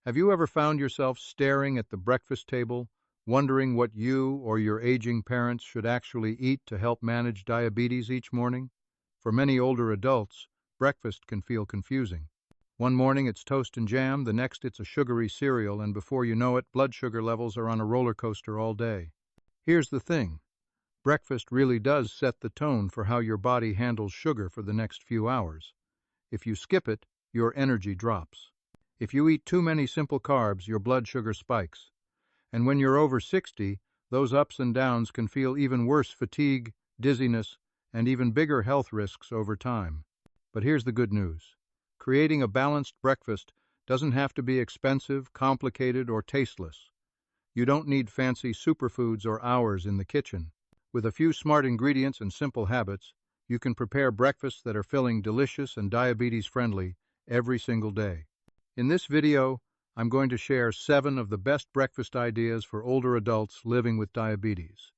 Have you ever found yourself staring at the breakfast table, wondering what you or your aging parents should actually eat to help manage diabetes each morning? For many older adults, breakfast can feel confusing. One morning it's toast and jam, the next it's a sugary cereal, and before you know it, blood sugar levels are on a roller coaster all day. Here's the thing. Breakfast really does set the tone for how your body handles sugar for the next few hours. If you skip it, your energy drops. If you eat too many simple carbs, your blood sugar spikes. And when you're over 60, those ups and downs can feel even worse: fatigue, dizziness, and even bigger health risks over time. But here's the good news. Creating a balanced breakfast doesn't have to be expensive, complicated, or tasteless. You don't need fancy superfoods or hours in the kitchen. With a few smart ingredients and simple habits, you can prepare breakfasts that are filling, delicious, and diabetes-friendly every single day. In this video, I'm going to share 7 of the best breakfast ideas for older adults living with diabetes.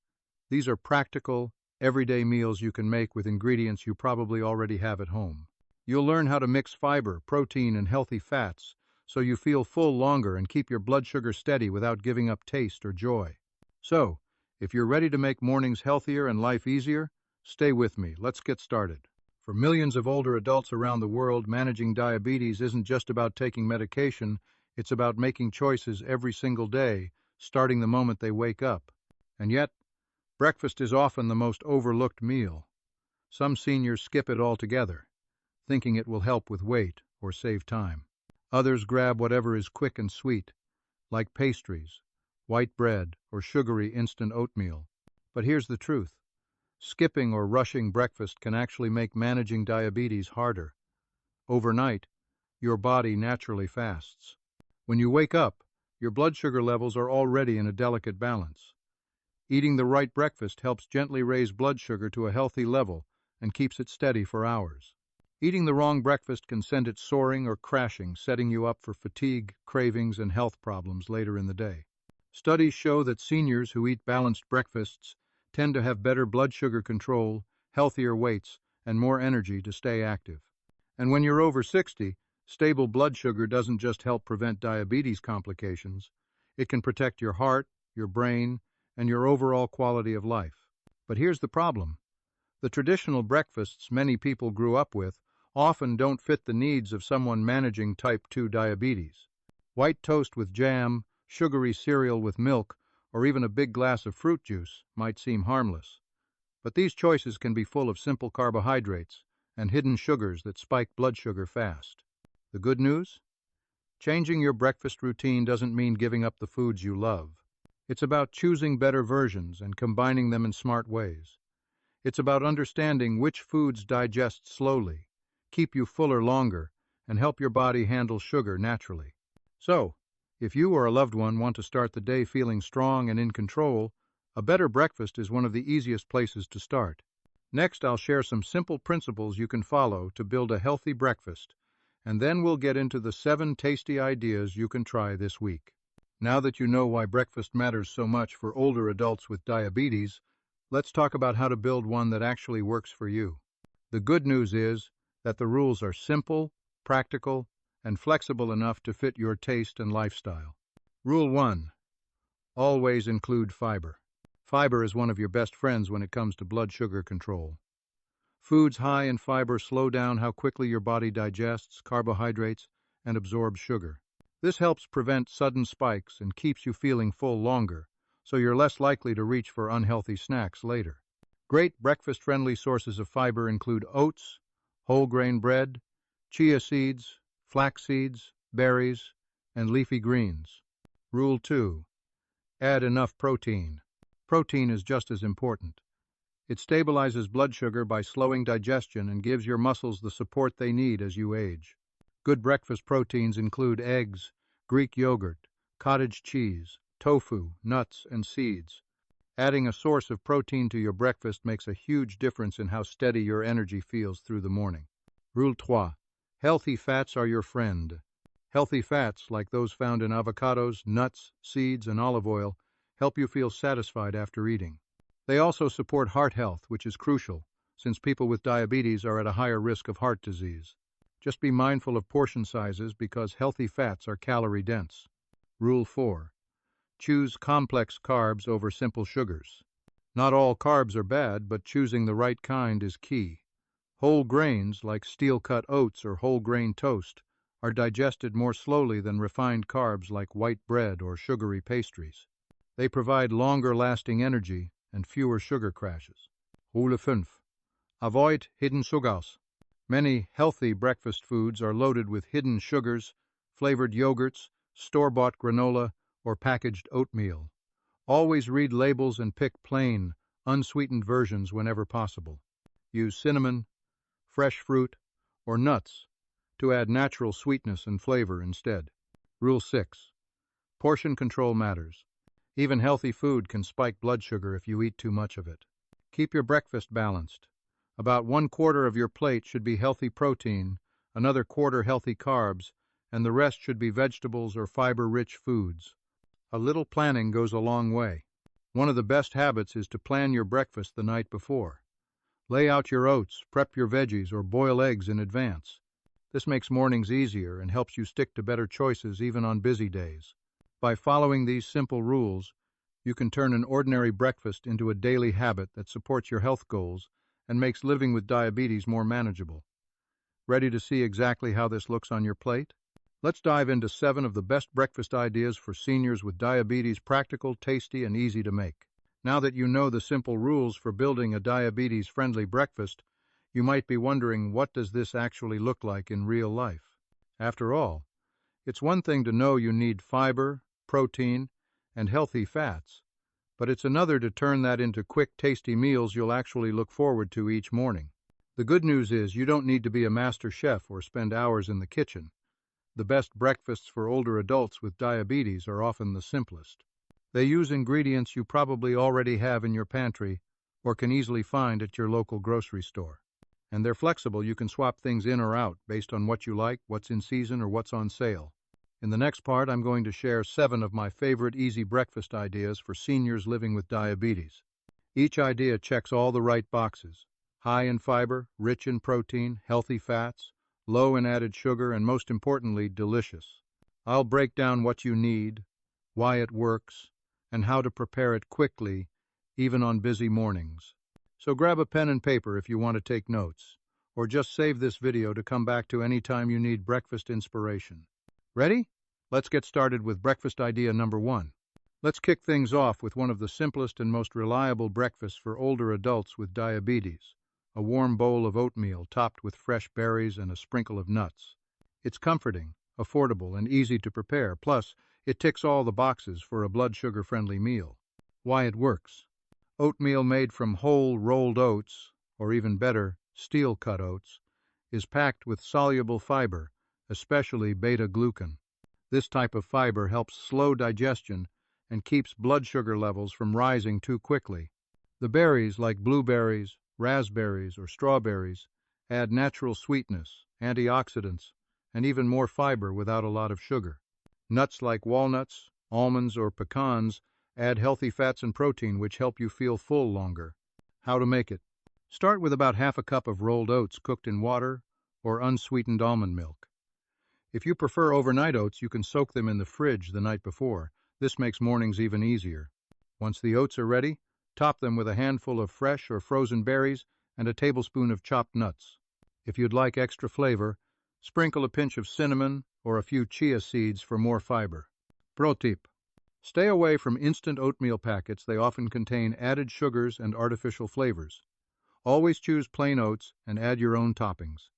These are practical, everyday meals you can make with ingredients you probably already have at home. You'll learn how to mix fiber, protein, and healthy fats so you feel full longer and keep your blood sugar steady without giving up taste or joy. So, if you're ready to make mornings healthier and life easier, stay with me. Let's get started. For millions of older adults around the world, managing diabetes isn't just about taking medication, it's about making choices every single day, starting the moment they wake up. And yet, breakfast is often the most overlooked meal. Some seniors skip it altogether, thinking it will help with weight or save time. Others grab whatever is quick and sweet, like pastries, white bread, or sugary instant oatmeal. But here's the truth. Skipping or rushing breakfast can actually make managing diabetes harder. Overnight, your body naturally fasts. When you wake up, your blood sugar levels are already in a delicate balance. Eating the right breakfast helps gently raise blood sugar to a healthy level and keeps it steady for hours. Eating the wrong breakfast can send it soaring or crashing, setting you up for fatigue, cravings, and health problems later in the day. Studies show that seniors who eat balanced breakfasts tend to have better blood sugar control, healthier weights, and more energy to stay active. And when you're over 60, stable blood sugar doesn't just help prevent diabetes complications, it can protect your heart, your brain, and your overall quality of life. But here's the problem. The traditional breakfasts many people grew up with often don't fit the needs of someone managing type 2 diabetes. White toast with jam, sugary cereal with milk, or even a big glass of fruit juice might seem harmless. But these choices can be full of simple carbohydrates and hidden sugars that spike blood sugar fast. The good news? Changing your breakfast routine doesn't mean giving up the foods you love. It's about choosing better versions and combining them in smart ways. It's about understanding which foods digest slowly, keep you fuller longer, and help your body handle sugar naturally. So, if you or a loved one want to start the day feeling strong and in control, a better breakfast is one of the easiest places to start. Next, I'll share some simple principles you can follow to build a healthy breakfast, and then we'll get into the 7 tasty ideas you can try this week. Now that you know why breakfast matters so much for older adults with diabetes, let's talk about how to build one that actually works for you. The good news is that the rules are simple, practical, and flexible enough to fit your taste and lifestyle. Rule 1. Always include fiber. Fiber is one of your best friends when it comes to blood sugar control. Foods high in fiber slow down how quickly your body digests carbohydrates and absorbs sugar. This helps prevent sudden spikes and keeps you feeling full longer, so you're less likely to reach for unhealthy snacks later. Great breakfast-friendly sources of fiber include oats, whole grain bread, chia seeds, flax seeds, berries, and leafy greens. Rule 2. Add enough protein. Protein is just as important. It stabilizes blood sugar by slowing digestion and gives your muscles the support they need as you age. Good breakfast proteins include eggs, Greek yogurt, cottage cheese, tofu, nuts, and seeds. Adding a source of protein to your breakfast makes a huge difference in how steady your energy feels through the morning. Rule 3. Healthy fats are your friend. Healthy fats, like those found in avocados, nuts, seeds, and olive oil, help you feel satisfied after eating. They also support heart health, which is crucial, since people with diabetes are at a higher risk of heart disease. Just be mindful of portion sizes because healthy fats are calorie dense. Rule 4. Choose complex carbs over simple sugars. Not all carbs are bad, but choosing the right kind is key. Whole grains, like steel-cut oats or whole grain toast, are digested more slowly than refined carbs like white bread or sugary pastries. They provide longer-lasting energy and fewer sugar crashes. Rule 5. Avoid hidden sugars. Many healthy breakfast foods are loaded with hidden sugars, flavored yogurts, store-bought granola, or packaged oatmeal. Always read labels and pick plain, unsweetened versions whenever possible. Use cinnamon, fresh fruit, or nuts to add natural sweetness and flavor instead. Rule 6. Portion control matters. Even healthy food can spike blood sugar if you eat too much of it. Keep your breakfast balanced. About 1/4 of your plate should be healthy protein, another quarter healthy carbs, and the rest should be vegetables or fiber-rich foods. A little planning goes a long way. One of the best habits is to plan your breakfast the night before. Lay out your oats, prep your veggies, or boil eggs in advance. This makes mornings easier and helps you stick to better choices even on busy days. By following these simple rules, you can turn an ordinary breakfast into a daily habit that supports your health goals and makes living with diabetes more manageable. Ready to see exactly how this looks on your plate? Let's dive into 7 of the best breakfast ideas for seniors with diabetes, practical, tasty, and easy to make. Now that you know the simple rules for building a diabetes-friendly breakfast, you might be wondering, what does this actually look like in real life? After all, it's one thing to know you need fiber, protein, and healthy fats, but it's another to turn that into quick, tasty meals you'll actually look forward to each morning. The good news is you don't need to be a master chef or spend hours in the kitchen. The best breakfasts for older adults with diabetes are often the simplest. They use ingredients you probably already have in your pantry or can easily find at your local grocery store. And they're flexible. You can swap things in or out based on what you like, what's in season, or what's on sale. In the next part, I'm going to share 7 of my favorite easy breakfast ideas for seniors living with diabetes. Each idea checks all the right boxes: high in fiber, rich in protein, healthy fats, low in added sugar, and most importantly, delicious. I'll break down what you need, why it works, and how to prepare it quickly, even on busy mornings. So grab a pen and paper if you want to take notes, or just save this video to come back to anytime you need breakfast inspiration. Ready? Let's get started with breakfast idea number 1. Let's kick things off with one of the simplest and most reliable breakfasts for older adults with diabetes: a warm bowl of oatmeal topped with fresh berries and a sprinkle of nuts. It's comforting, affordable, and easy to prepare, plus it ticks all the boxes for a blood sugar-friendly meal. Why it works. Oatmeal made from whole rolled oats, or even better, steel-cut oats, is packed with soluble fiber, especially beta-glucan. This type of fiber helps slow digestion and keeps blood sugar levels from rising too quickly. The berries, like blueberries, raspberries, or strawberries, add natural sweetness, antioxidants, and even more fiber without a lot of sugar. Nuts like walnuts, almonds, or pecans add healthy fats and protein which help you feel full longer. How to make it. Start with about half a cup of rolled oats cooked in water or unsweetened almond milk. If you prefer overnight oats, you can soak them in the fridge the night before. This makes mornings even easier. Once the oats are ready, top them with a handful of fresh or frozen berries and a tablespoon of chopped nuts. If you'd like extra flavor, sprinkle a pinch of cinnamon or a few chia seeds for more fiber. Pro tip: stay away from instant oatmeal packets. They often contain added sugars and artificial flavors. Always choose plain oats and add your own toppings.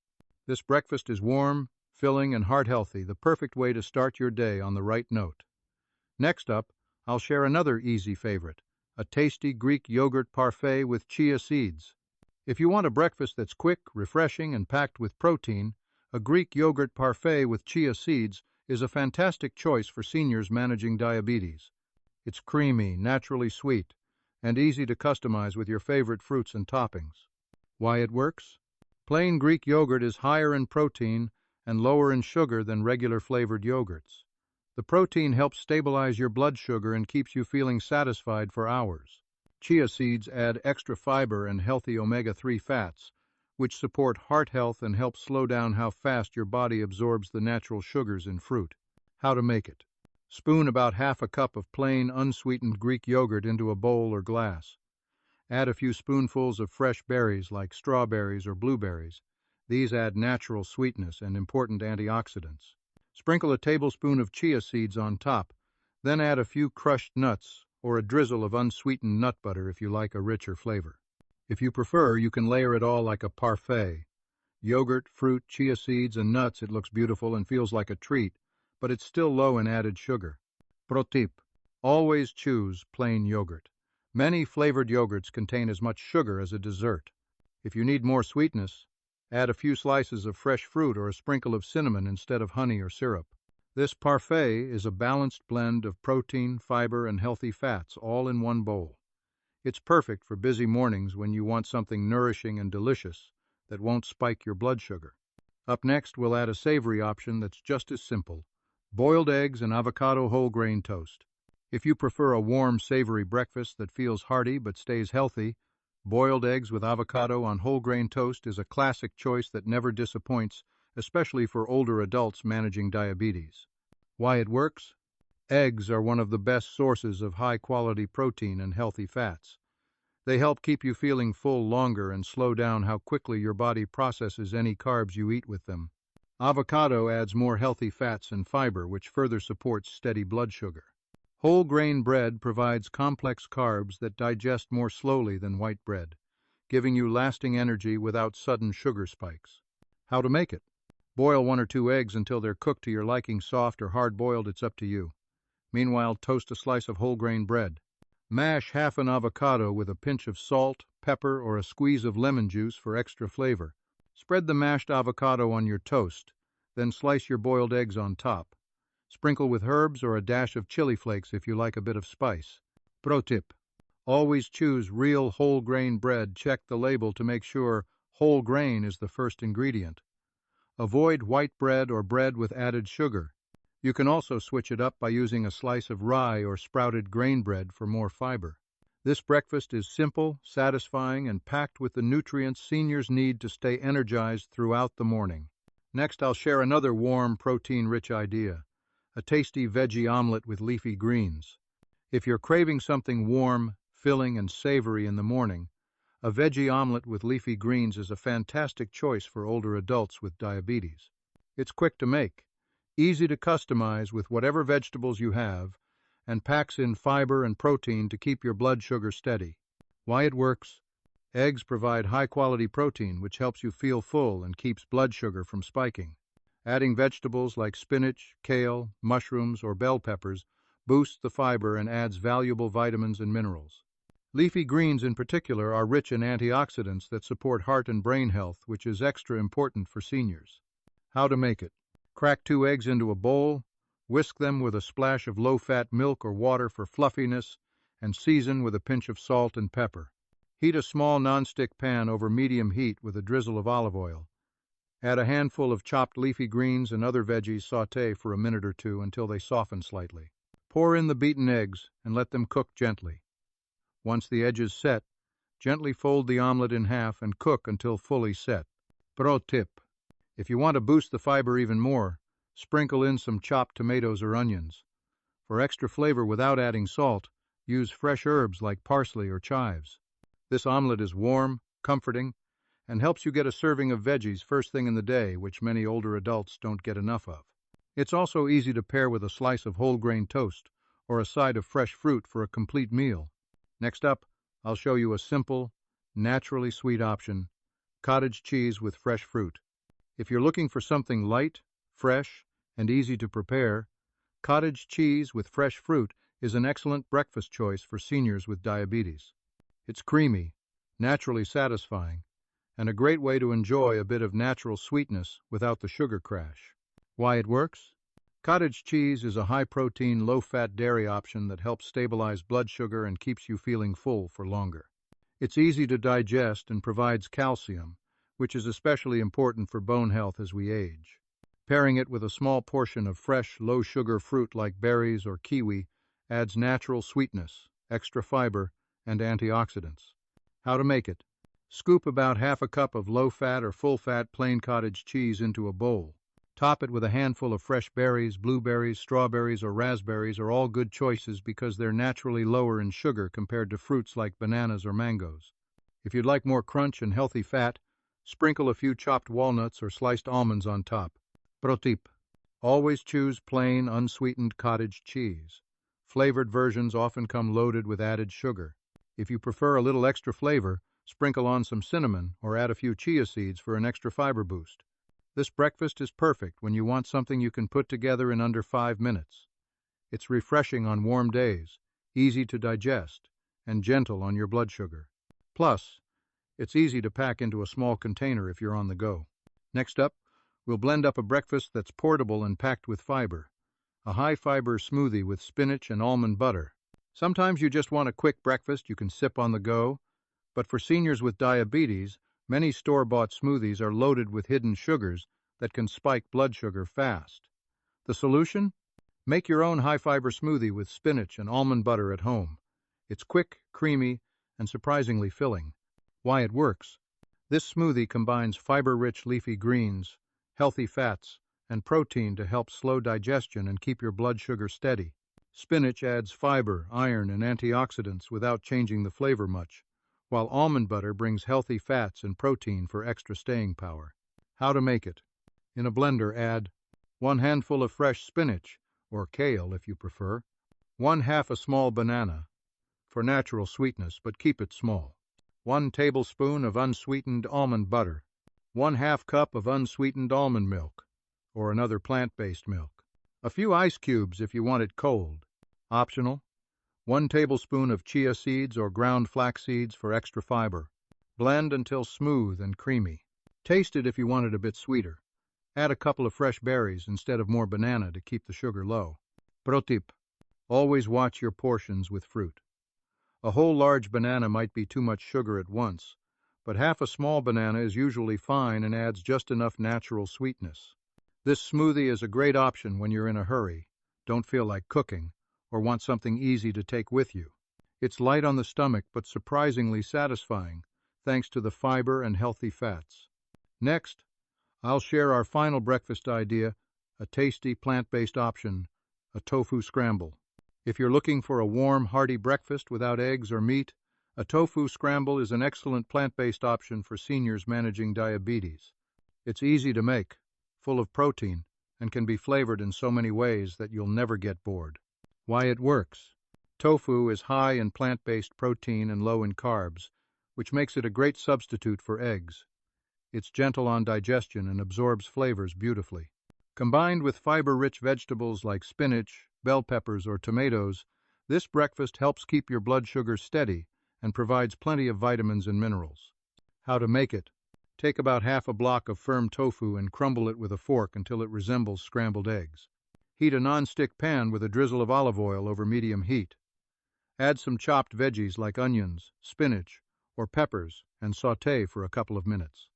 This breakfast is warm, filling, and heart-healthy, the perfect way to start your day on the right note. Next up, I'll share another easy favorite: a tasty Greek yogurt parfait with chia seeds. If you want a breakfast that's quick, refreshing, and packed with protein, a Greek yogurt parfait with chia seeds is a fantastic choice for seniors managing diabetes. It's creamy, naturally sweet, and easy to customize with your favorite fruits and toppings. Why it works? Plain Greek yogurt is higher in protein and lower in sugar than regular flavored yogurts. The protein helps stabilize your blood sugar and keeps you feeling satisfied for hours. Chia seeds add extra fiber and healthy omega-3 fats, which support heart health and help slow down how fast your body absorbs the natural sugars in fruit. How to make it. Spoon about half a cup of plain, unsweetened Greek yogurt into a bowl or glass. Add a few spoonfuls of fresh berries like strawberries or blueberries. These add natural sweetness and important antioxidants. Sprinkle a tablespoon of chia seeds on top, then add a few crushed nuts or a drizzle of unsweetened nut butter if you like a richer flavor. If you prefer, you can layer it all like a parfait. Yogurt, fruit, chia seeds, and nuts. It looks beautiful and feels like a treat, but it's still low in added sugar. Pro tip: always choose plain yogurt. Many flavored yogurts contain as much sugar as a dessert. If you need more sweetness, add a few slices of fresh fruit or a sprinkle of cinnamon instead of honey or syrup. This parfait is a balanced blend of protein, fiber, and healthy fats all in one bowl. It's perfect for busy mornings when you want something nourishing and delicious that won't spike your blood sugar. Up next, we'll add a savory option that's just as simple: boiled eggs and avocado whole grain toast. If you prefer a warm, savory breakfast that feels hearty but stays healthy, boiled eggs with avocado on whole grain toast is a classic choice that never disappoints, especially for older adults managing diabetes. Why it works? Eggs are one of the best sources of high-quality protein and healthy fats. They help keep you feeling full longer and slow down how quickly your body processes any carbs you eat with them. Avocado adds more healthy fats and fiber, which further supports steady blood sugar. Whole grain bread provides complex carbs that digest more slowly than white bread, giving you lasting energy without sudden sugar spikes. How to make it? Boil 1 or 2 eggs until they're cooked to your liking, soft or hard-boiled, it's up to you. Meanwhile, toast a slice of whole grain bread. Mash half an avocado with a pinch of salt, pepper, or a squeeze of lemon juice for extra flavor. Spread the mashed avocado on your toast, then slice your boiled eggs on top. Sprinkle with herbs or a dash of chili flakes if you like a bit of spice. Pro tip: always choose real whole grain bread. Check the label to make sure whole grain is the first ingredient. Avoid white bread or bread with added sugar. You can also switch it up by using a slice of rye or sprouted grain bread for more fiber. This breakfast is simple, satisfying, and packed with the nutrients seniors need to stay energized throughout the morning. Next, I'll share another warm, protein-rich idea: a tasty veggie omelet with leafy greens. If you're craving something warm, filling, and savory in the morning, a veggie omelet with leafy greens is a fantastic choice for older adults with diabetes. It's quick to make, easy to customize with whatever vegetables you have, and packs in fiber and protein to keep your blood sugar steady. Why it works? Eggs provide high-quality protein, which helps you feel full and keeps blood sugar from spiking. Adding vegetables like spinach, kale, mushrooms, or bell peppers boosts the fiber and adds valuable vitamins and minerals. Leafy greens in particular are rich in antioxidants that support heart and brain health, which is extra important for seniors. How to make it? Crack 2 eggs into a bowl, whisk them with a splash of low-fat milk or water for fluffiness, and season with a pinch of salt and pepper. Heat a small nonstick pan over medium heat with a drizzle of olive oil. Add a handful of chopped leafy greens and other veggies. Sauté for a minute or two until they soften slightly. Pour in the beaten eggs and let them cook gently. Once the edges set, gently fold the omelet in half and cook until fully set. Pro tip: if you want to boost the fiber even more, sprinkle in some chopped tomatoes or onions. For extra flavor without adding salt, use fresh herbs like parsley or chives. This omelet is warm, comforting, and helps you get a serving of veggies first thing in the day, which many older adults don't get enough of. It's also easy to pair with a slice of whole grain toast or a side of fresh fruit for a complete meal. Next up, I'll show you a simple, naturally sweet option: cottage cheese with fresh fruit. If you're looking for something light, fresh, and easy to prepare, cottage cheese with fresh fruit is an excellent breakfast choice for seniors with diabetes. It's creamy, naturally satisfying, and a great way to enjoy a bit of natural sweetness without the sugar crash. Why it works? Cottage cheese is a high-protein, low-fat dairy option that helps stabilize blood sugar and keeps you feeling full for longer. It's easy to digest and provides calcium, which is especially important for bone health as we age. Pairing it with a small portion of fresh, low-sugar fruit like berries or kiwi adds natural sweetness, extra fiber, and antioxidants. How to make it? Scoop about half a cup of low-fat or full-fat plain cottage cheese into a bowl. Top it with a handful of fresh berries. Blueberries, strawberries, or raspberries are all good choices because they're naturally lower in sugar compared to fruits like bananas or mangoes. If you'd like more crunch and healthy fat, sprinkle a few chopped walnuts or sliced almonds on top. Pro tip: always choose plain, unsweetened cottage cheese. Flavored versions often come loaded with added sugar. If you prefer a little extra flavor, sprinkle on some cinnamon or add a few chia seeds for an extra fiber boost. This breakfast is perfect when you want something you can put together in under 5 minutes. It's refreshing on warm days, easy to digest, and gentle on your blood sugar. Plus, it's easy to pack into a small container if you're on the go. Next up, we'll blend up a breakfast that's portable and packed with fiber. A high-fiber smoothie with spinach and almond butter. Sometimes you just want a quick breakfast you can sip on the go, but for seniors with diabetes, many store-bought smoothies are loaded with hidden sugars that can spike blood sugar fast. The solution? Make your own high-fiber smoothie with spinach and almond butter at home. It's quick, creamy, and surprisingly filling. Why it works? This smoothie combines fiber-rich leafy greens, healthy fats, and protein to help slow digestion and keep your blood sugar steady. Spinach adds fiber, iron, and antioxidants without changing the flavor much, while almond butter brings healthy fats and protein for extra staying power. How to make it? In a blender, add 1 handful of fresh spinach, or kale if you prefer, 1/2 a small banana, for natural sweetness, but keep it small, 1 tablespoon of unsweetened almond butter, 1/2 cup of unsweetened almond milk, or another plant-based milk, a few ice cubes if you want it cold. Optional, 1 tablespoon of chia seeds or ground flax seeds for extra fiber. Blend until smooth and creamy. Taste it if you want it a bit sweeter. Add a couple of fresh berries instead of more banana to keep the sugar low. Pro tip: always watch your portions with fruit. A whole large banana might be too much sugar at once, but half a small banana is usually fine and adds just enough natural sweetness. This smoothie is a great option when you're in a hurry, don't feel like cooking, or want something easy to take with you. It's light on the stomach but surprisingly satisfying, thanks to the fiber and healthy fats. Next, I'll share our final breakfast idea, a tasty plant-based option, a tofu scramble. If you're looking for a warm, hearty breakfast without eggs or meat, a tofu scramble is an excellent plant-based option for seniors managing diabetes. It's easy to make, full of protein, and can be flavored in so many ways that you'll never get bored. Why it works. Tofu is high in plant-based protein and low in carbs, which makes it a great substitute for eggs. It's gentle on digestion and absorbs flavors beautifully. Combined with fiber-rich vegetables like spinach, bell peppers, or tomatoes, this breakfast helps keep your blood sugar steady and provides plenty of vitamins and minerals. How to make it? Take about half a block of firm tofu and crumble it with a fork until it resembles scrambled eggs. Heat a non-stick pan with a drizzle of olive oil over medium heat. Add some chopped veggies like onions, spinach, or peppers and sauté for a couple of minutes.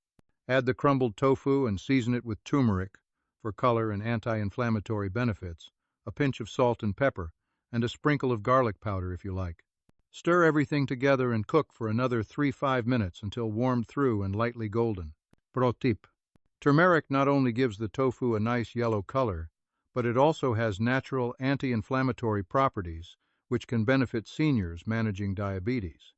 Add the crumbled tofu and season it with turmeric for color and anti-inflammatory benefits, a pinch of salt and pepper, and a sprinkle of garlic powder if you like. Stir everything together and cook for another 3-5 minutes until warmed through and lightly golden. Pro tip: turmeric not only gives the tofu a nice yellow color, but it also has natural anti-inflammatory properties which can benefit seniors managing diabetes.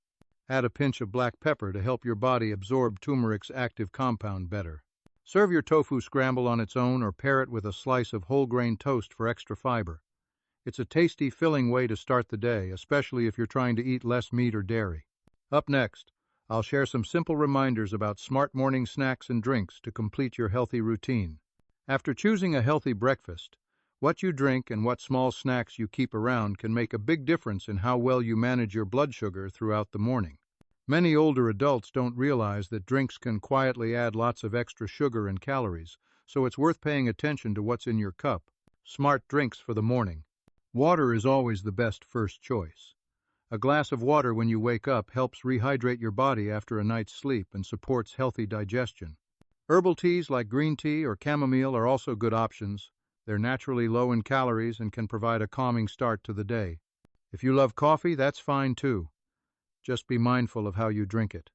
Add a pinch of black pepper to help your body absorb turmeric's active compound better. Serve your tofu scramble on its own or pair it with a slice of whole grain toast for extra fiber. It's a tasty, filling way to start the day, especially if you're trying to eat less meat or dairy. Up next, I'll share some simple reminders about smart morning snacks and drinks to complete your healthy routine. After choosing a healthy breakfast, what you drink and what small snacks you keep around can make a big difference in how well you manage your blood sugar throughout the morning. Many older adults don't realize that drinks can quietly add lots of extra sugar and calories, so it's worth paying attention to what's in your cup. Smart drinks for the morning. Water is always the best first choice. A glass of water when you wake up helps rehydrate your body after a night's sleep and supports healthy digestion. Herbal teas like green tea or chamomile are also good options. They're naturally low in calories and can provide a calming start to the day. If you love coffee, that's fine too. Just be mindful of how you drink it.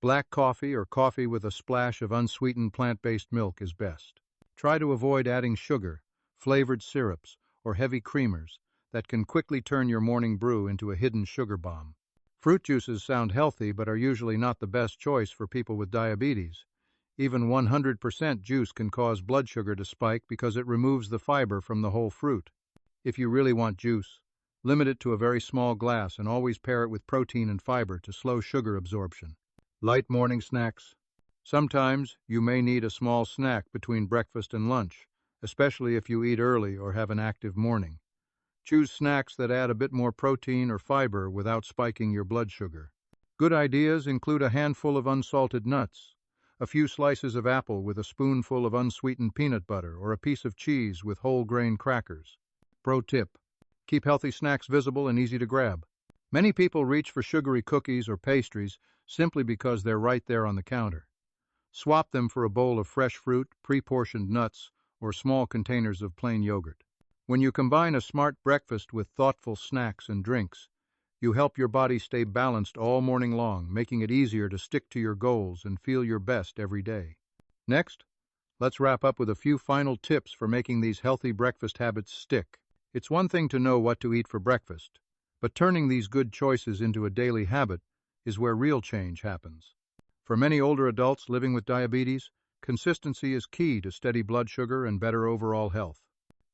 Black coffee or coffee with a splash of unsweetened plant-based milk is best. Try to avoid adding sugar, flavored syrups, or heavy creamers that can quickly turn your morning brew into a hidden sugar bomb. Fruit juices sound healthy but are usually not the best choice for people with diabetes. Even 100% juice can cause blood sugar to spike because it removes the fiber from the whole fruit. If you really want juice, limit it to a very small glass and always pair it with protein and fiber to slow sugar absorption. Light morning snacks. Sometimes you may need a small snack between breakfast and lunch, especially if you eat early or have an active morning. Choose snacks that add a bit more protein or fiber without spiking your blood sugar. Good ideas include a handful of unsalted nuts, a few slices of apple with a spoonful of unsweetened peanut butter, or a piece of cheese with whole grain crackers. Pro tip: keep healthy snacks visible and easy to grab. Many people reach for sugary cookies or pastries simply because they're right there on the counter. Swap them for a bowl of fresh fruit, pre-portioned nuts, or small containers of plain yogurt. When you combine a smart breakfast with thoughtful snacks and drinks, you help your body stay balanced all morning long, making it easier to stick to your goals and feel your best every day. Next, let's wrap up with a few final tips for making these healthy breakfast habits stick. It's one thing to know what to eat for breakfast, but turning these good choices into a daily habit is where real change happens. For many older adults living with diabetes, consistency is key to steady blood sugar and better overall health.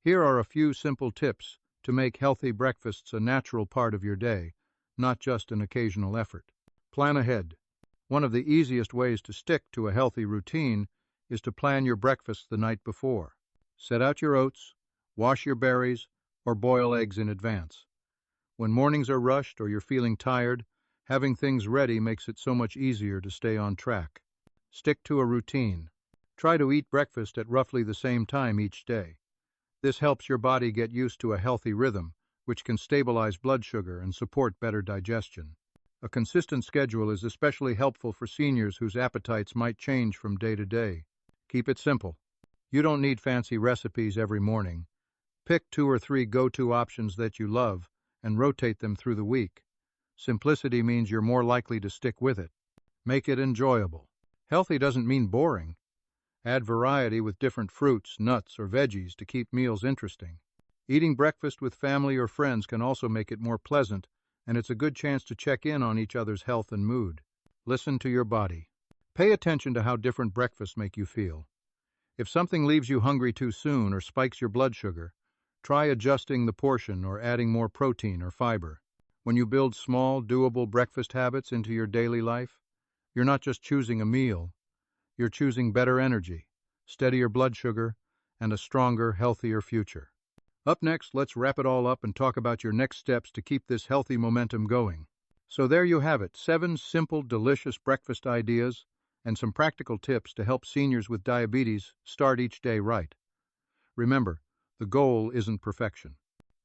Here are a few simple tips to make healthy breakfasts a natural part of your day, not just an occasional effort. Plan ahead. One of the easiest ways to stick to a healthy routine is to plan your breakfast the night before. Set out your oats, wash your berries, or boil eggs in advance. When mornings are rushed or you're feeling tired, having things ready makes it so much easier to stay on track. Stick to a routine. Try to eat breakfast at roughly the same time each day. This helps your body get used to a healthy rhythm, which can stabilize blood sugar and support better digestion. A consistent schedule is especially helpful for seniors whose appetites might change from day to day. Keep it simple. You don't need fancy recipes every morning. Pick 2 or 3 go-to options that you love and rotate them through the week. Simplicity means you're more likely to stick with it. Make it enjoyable. Healthy doesn't mean boring. Add variety with different fruits, nuts, or veggies to keep meals interesting. Eating breakfast with family or friends can also make it more pleasant, and it's a good chance to check in on each other's health and mood. Listen to your body. Pay attention to how different breakfasts make you feel. If something leaves you hungry too soon or spikes your blood sugar, try adjusting the portion or adding more protein or fiber. When you build small, doable breakfast habits into your daily life, you're not just choosing a meal. You're choosing better energy, steadier blood sugar, and a stronger, healthier future. Up next, let's wrap it all up and talk about your next steps to keep this healthy momentum going. So there you have it, 7 simple, delicious breakfast ideas and some practical tips to help seniors with diabetes start each day right. Remember, the goal isn't perfection.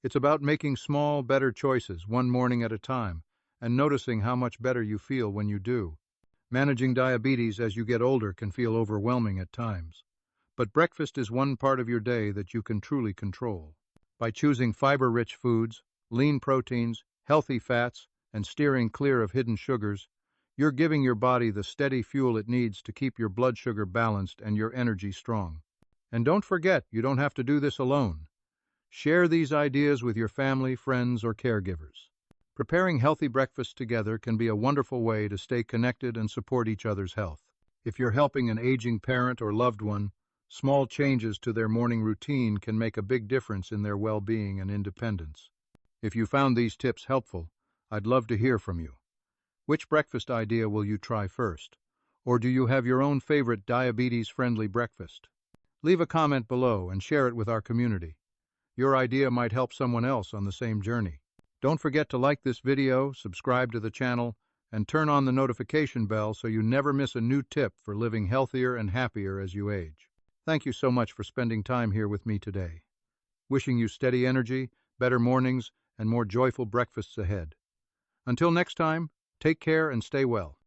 It's about making small, better choices one morning at a time and noticing how much better you feel when you do. Managing diabetes as you get older can feel overwhelming at times, but breakfast is one part of your day that you can truly control. By choosing fiber-rich foods, lean proteins, healthy fats, and steering clear of hidden sugars, you're giving your body the steady fuel it needs to keep your blood sugar balanced and your energy strong. And don't forget, you don't have to do this alone. Share these ideas with your family, friends, or caregivers. Preparing healthy breakfasts together can be a wonderful way to stay connected and support each other's health. If you're helping an aging parent or loved one, small changes to their morning routine can make a big difference in their well-being and independence. If you found these tips helpful, I'd love to hear from you. Which breakfast idea will you try first? Or do you have your own favorite diabetes-friendly breakfast? Leave a comment below and share it with our community. Your idea might help someone else on the same journey. Don't forget to like this video, subscribe to the channel, and turn on the notification bell so you never miss a new tip for living healthier and happier as you age. Thank you so much for spending time here with me today. Wishing you steady energy, better mornings, and more joyful breakfasts ahead. Until next time, take care and stay well.